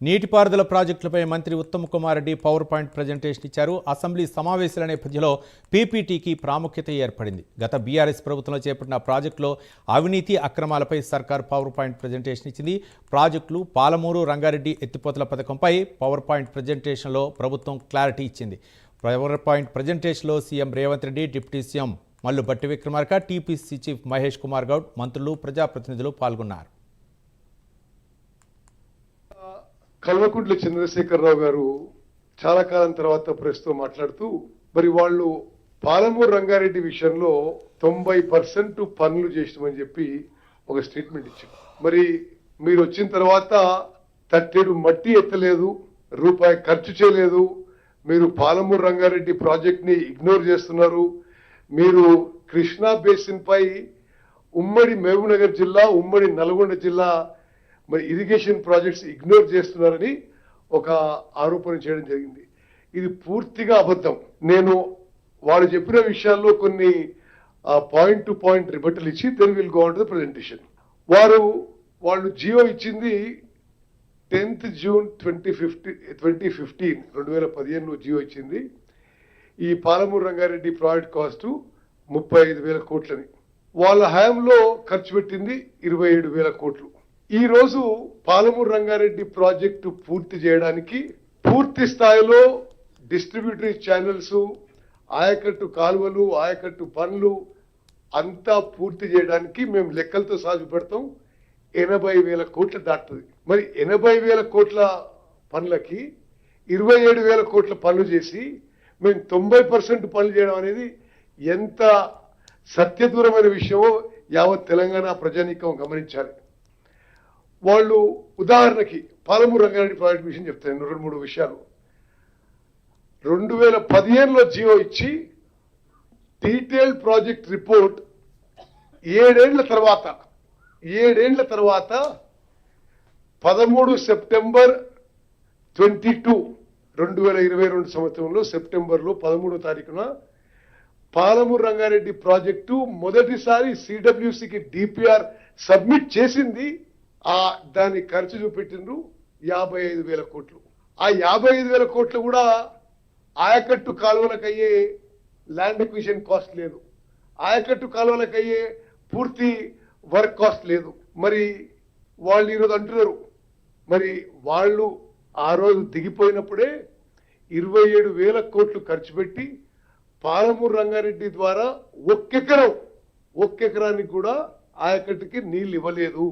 నీటిపారుదల ప్రాజెక్టులపై మంత్రి Uttam Kumar Reddy power point presentation ఇచ్చారు. అసెంబ్లీ సమావేశాల నేపథ్యంలో పీపీటీకి ప్రాముఖ్యత ఏర్పడింది. గత బీఆర్ఎస్ ప్రభుత్వంలో చేపట్టిన ప్రాజెక్టులో అవినీతి అక్రమాలపై సర్కార్ పవర్ పాయింట్ ప్రజెంటేషన్ ఇచ్చింది. ప్రాజెక్టులు పాలమూరు రంగారెడ్డి ఎత్తిపోతల పథకంపై పవర్ పాయింట్ ప్రజెంటేషన్లో ప్రభుత్వం క్లారిటీ ఇచ్చింది. పవర్ పాయింట్ ప్రజెంటేషన్లో CM Revanth Reddy, deputy CM Mallu Bhatti Vikramarka, TPC chief Mahesh Kumar Goud, మంత్రులు, ప్రజాప్రతినిధులు పాల్గొన్నారు. కల్వకుంట్ల చంద్రశేఖరరావు గారు చాలా కాలం తర్వాత ప్రెస్తో మాట్లాడుతూ మరి వాళ్ళు పాలమూరు రంగారెడ్డి విషయంలో 90% పనులు చేసినామని చెప్పి ఒక స్టేట్మెంట్ ఇచ్చారు. మరి మీరు వచ్చిన తర్వాత తట్టెడు మట్టి ఎత్తలేదు, రూపాయి ఖర్చు చేయలేదు, మీరు పాలమూరు రంగారెడ్డి ప్రాజెక్ట్ ని ఇగ్నోర్ చేస్తున్నారు, మీరు కృష్ణా బేసిన్ పై ఉమ్మడి మహబూబ్నగర్ జిల్లా, ఉమ్మడి నల్గొండ జిల్లా మరి ఇరిగేషన్ ప్రాజెక్ట్స్ ఇగ్నోర్ చేస్తున్నారని ఒక ఆరోపణ చేయడం జరిగింది. ఇది పూర్తిగా అబద్ధం. నేను వాళ్ళు చెప్పిన విషయాల్లో కొన్ని పాయింట్ టు పాయింట్ రిబట్టలు ఇచ్చి then will go on to the presentation. వాళ్ళు జియో ఇచ్చింది 10th June 2015 2015 జియో ఇచ్చింది. ఈ పాలమూరు రంగారెడ్డి ప్రాజెక్ట్ కాస్ట్ 35,000 కోట్లని. వాళ్ళ హయాంలో ఖర్చు పెట్టింది 27,000 కోట్లు. ఈ రోజు పాలమూరు రంగారెడ్డి ప్రాజెక్టు పూర్తి చేయడానికి పూర్తి స్థాయిలో డిస్ట్రిబ్యూటరీ ఛానల్స్, ఆయకట్టు కాలువలు, ఆయకట్టు పనులు అంతా పూర్తి చేయడానికి మేము లెక్కలతో సాగు పెడతాం 80,000 కోట్లు దాటుతుంది. మరి 80,000 కోట్ల పనులకి 27,000 కోట్ల పనులు చేసి మేము 90% పనులు చేయడం అనేది ఎంత సత్యదూరమైన విషయమో యావత్ తెలంగాణ ప్రజానీకం గమనించాలి. వాళ్ళు ఉదాహరణకి పాలమూరు రంగారెడ్డి ప్రాజెక్ట్ విషయం చెప్తాను. 2-3 విషయాలు. 2015లో జియో ఇచ్చి డీటెయిల్డ్ ప్రాజెక్ట్ రిపోర్ట్ 7 ఏళ్ల తర్వాత 13 సెప్టెంబర్ 2022 సంవత్సరంలో సెప్టెంబర్లో 13వ తారీఖున పాలమూరు రంగారెడ్డి ప్రాజెక్టు మొదటిసారి సిడబ్ల్యూసికి డిపిఆర్ సబ్మిట్ చేసింది. దాని ఖర్చు చూపెట్టిండ్రు 55,000 కోట్లు. ఆ 55,000 కోట్లు కూడా ఆయకట్టు కాలువలకు అయ్యే ల్యాండ్ ఎక్విజిషన్ కాస్ట్ లేదు, ఆయకట్టు కాలువలకు అయ్యే పూర్తి వర్క్ కాస్ట్ లేదు. మరి వాళ్ళు ఈరోజు అంటున్నారు, మరి వాళ్ళు ఆ రోజు దిగిపోయినప్పుడే 27,000 కోట్లు ఖర్చు పెట్టి పాలమూరు రంగారెడ్డి ద్వారా ఒక్కెకరానికి కూడా ఆయకట్టుకి నీళ్ళు ఇవ్వలేదు.